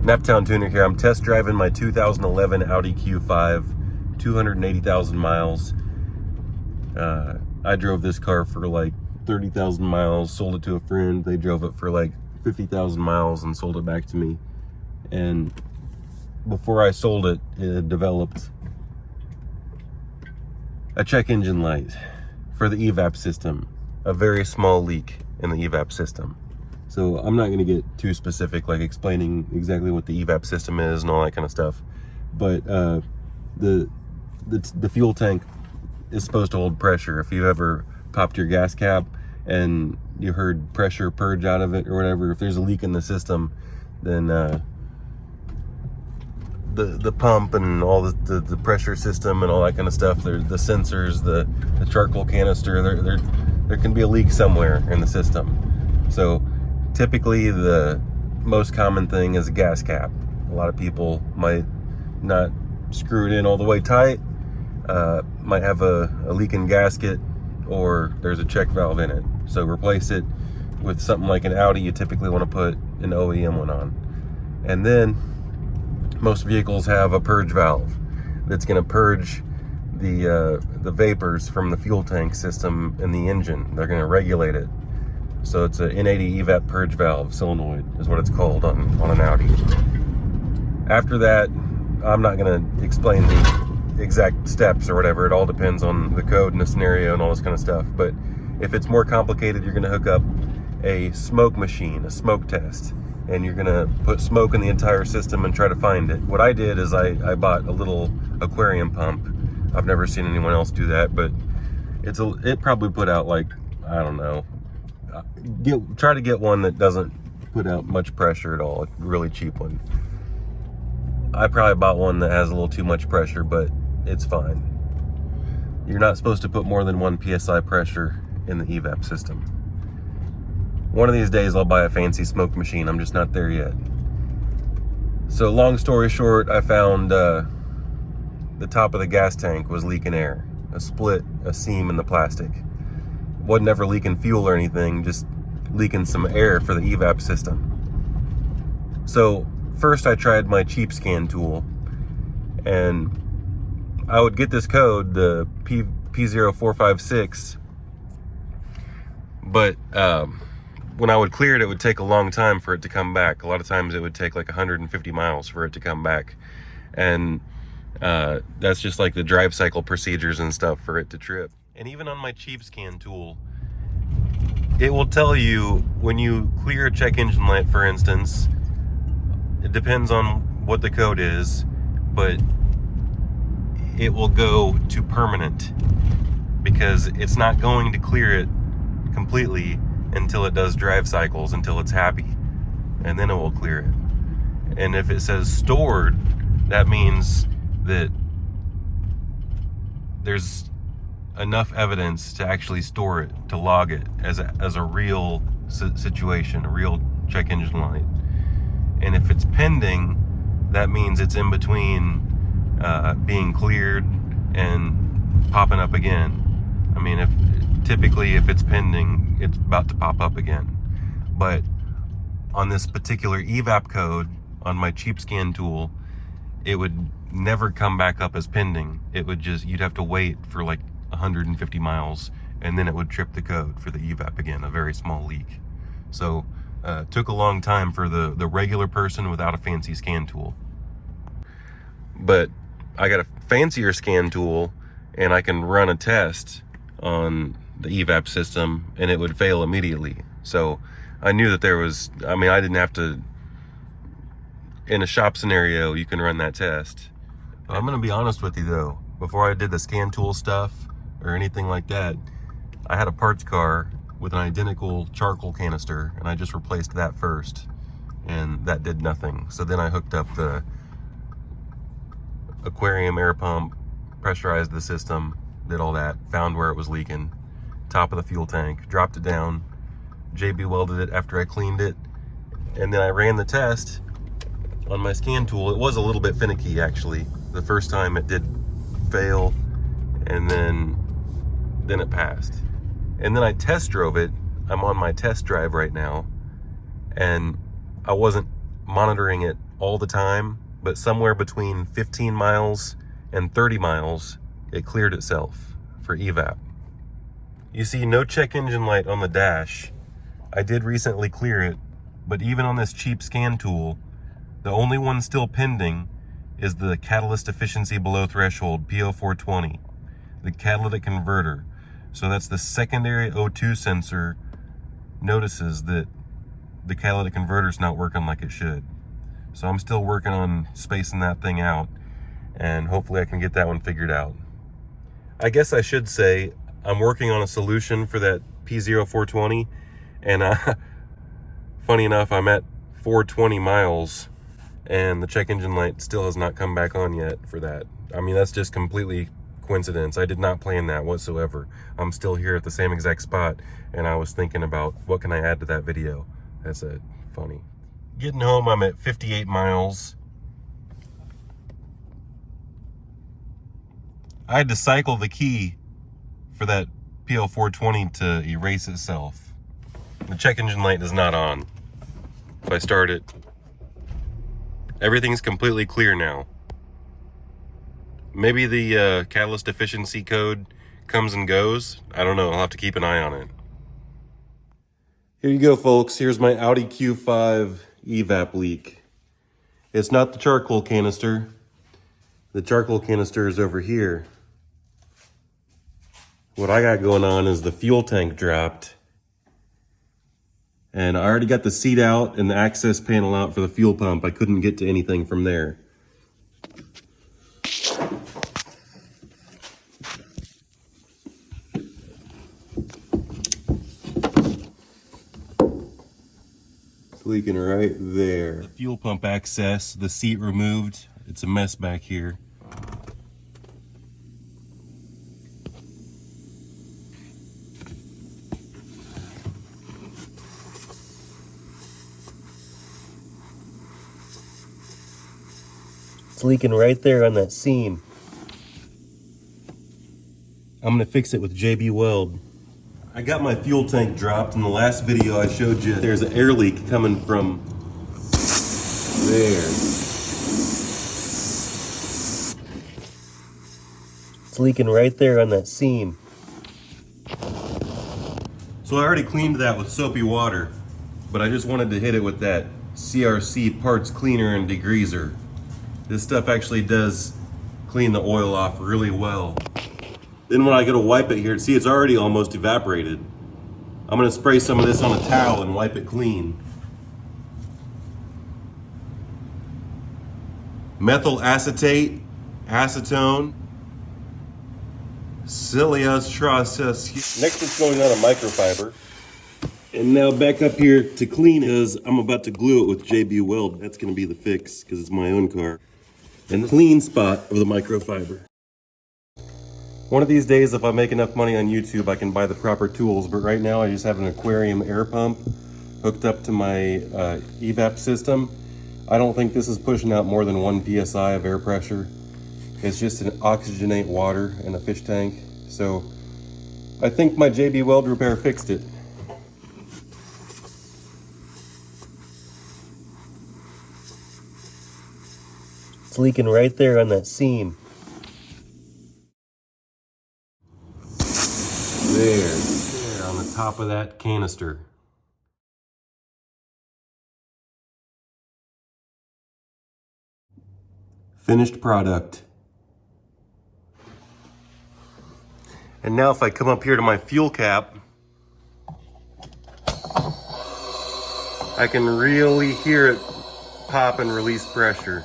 Naptown Tuner here. I'm test driving my 2011 Audi Q5, 280,000 miles. I drove this car for like 30,000 miles, sold it to a friend. They drove it for like 50,000 miles and sold it back to me. And before I sold it, it had developed a check engine light for the evap system, a very small leak in the evap system. So I'm not going to get too specific, like explaining exactly what the evap system is and all that kind of stuff. But the fuel tank is supposed to hold pressure. If you ever popped your gas cap and you heard pressure purge out of it or whatever, if there's a leak in the system, then the pump and all the pressure system and all that kind of stuff, the sensors, the charcoal canister, there can be a leak somewhere in the system. So typically the most common thing is a gas cap. A lot of people might not screw it in all the way tight, might have a leaking gasket, or there's a check valve in it. So replace it with something like an Audi. You typically want to put an OEM one on. And then most vehicles have a purge valve that's going to purge the vapors from the fuel tank system and the engine. They're going to regulate it. So it's a N80 evap purge valve solenoid is what it's called on an Audi. After that, I'm not going to explain the exact steps or whatever. It all depends on the code and the scenario and all this kind of stuff. But if it's more complicated, you're going to hook up a smoke machine, a smoke test, and you're going to put smoke in the entire system and try to find it. What I did is I bought a little aquarium pump. I've never seen anyone else do that, but it probably put out like, I don't know, try to get one that doesn't put out much pressure at all, a really cheap one. I probably bought one that has a little too much pressure, but it's fine. You're not supposed to put more than 1 psi pressure in the evap system. One of these days I'll buy a fancy smoke machine. I'm just not there yet. So long story short, I found the top of the gas tank was leaking air, a seam in the plastic. Wasn't ever leaking fuel or anything, just leaking some air for the evap system. So first I tried my cheap scan tool, and I would get this code, the P0456, but when I would clear it, it would take a long time for it to come back. A lot of times it would take like 150 miles for it to come back. And that's just like the drive cycle procedures and stuff for it to trip. And even on my cheap scan tool, it will tell you when you clear a check engine light, for instance, it depends on what the code is, but it will go to permanent because it's not going to clear it completely until it does drive cycles, until it's happy, and then it will clear it. And if it says stored, that means that there's enough evidence to actually store it, to log it as a real situation, a real check engine light. And if it's pending, that means it's in between being cleared and popping up again. I mean, typically if it's pending, it's about to pop up again. But on this particular evap code on my cheap scan tool, it would never come back up as pending. It would you'd have to wait for like 150 miles, and then it would trip the code for the evap again, a very small leak. So it took a long time for the regular person without a fancy scan tool. But I got a fancier scan tool, and I can run a test on the evap system and it would fail immediately. So I knew that I didn't have to, in a shop scenario, you can run that test. I'm going to be honest with you though, before I did the scan tool stuff or anything like that, I had a parts car with an identical charcoal canister, and I just replaced that first, and that did nothing. So then I hooked up the aquarium air pump, pressurized the system, did all that, found where it was leaking, top of the fuel tank, dropped it down, JB welded it after I cleaned it, and then I ran the test on my scan tool. It was a little bit finicky actually. The first time it did fail, and then it passed. And then I test drove it. I'm on my test drive right now, and I wasn't monitoring it all the time, but somewhere between 15 miles and 30 miles, it cleared itself for evap. You see no check engine light on the dash. I did recently clear it, but even on this cheap scan tool, the only one still pending is the catalyst efficiency below threshold, P0420, the catalytic converter. So that's the secondary O2 sensor notices that the catalytic converter's not working like it should. So I'm still working on spacing that thing out, and hopefully I can get that one figured out. I guess I should say I'm working on a solution for that P0420, and funny enough, I'm at 420 miles and the check engine light still has not come back on yet for that. I mean, that's just completely coincidence. I did not plan that whatsoever. I'm still here at the same exact spot, and I was thinking about what can I add to that video. That's funny. Getting home, I'm at 58 miles. I had to cycle the key for that P0420 to erase itself. The check engine light is not on. If I start it, everything's completely clear now. Maybe the catalyst efficiency code comes and goes. I don't know. I'll have to keep an eye on it. Here you go, folks. Here's my Audi Q5 evap leak. It's not the charcoal canister. The charcoal canister is over here. What I got going on is the fuel tank dropped. And I already got the seat out and the access panel out for the fuel pump. I couldn't get to anything from there. It's leaking right there. The fuel pump access, the seat removed. It's a mess back here. It's leaking right there on that seam. I'm gonna fix it with JB Weld. I got my fuel tank dropped. In the last video I showed you there's an air leak coming from there. It's leaking right there on that seam. So I already cleaned that with soapy water, but I just wanted to hit it with that CRC parts cleaner and degreaser. This stuff actually does clean the oil off really well. Then when I go to wipe it here, see, it's already almost evaporated. I'm gonna spray some of this on a towel and wipe it clean. Methyl acetate, acetone, Next it's going on a microfiber. And now back up here to clean is I'm about to glue it with JB Weld. That's gonna be the fix because it's my own car. And the clean spot of the microfiber. One of these days, if I make enough money on YouTube, I can buy the proper tools, but right now I just have an aquarium air pump hooked up to my evap system. I don't think this is pushing out more than 1 PSI of air pressure. It's just an oxygenate water in a fish tank. So I think my JB Weld repair fixed it. It's leaking right there on that seam. There on the top of that canister. Finished product. And now if I come up here to my fuel cap, I can really hear it pop and release pressure.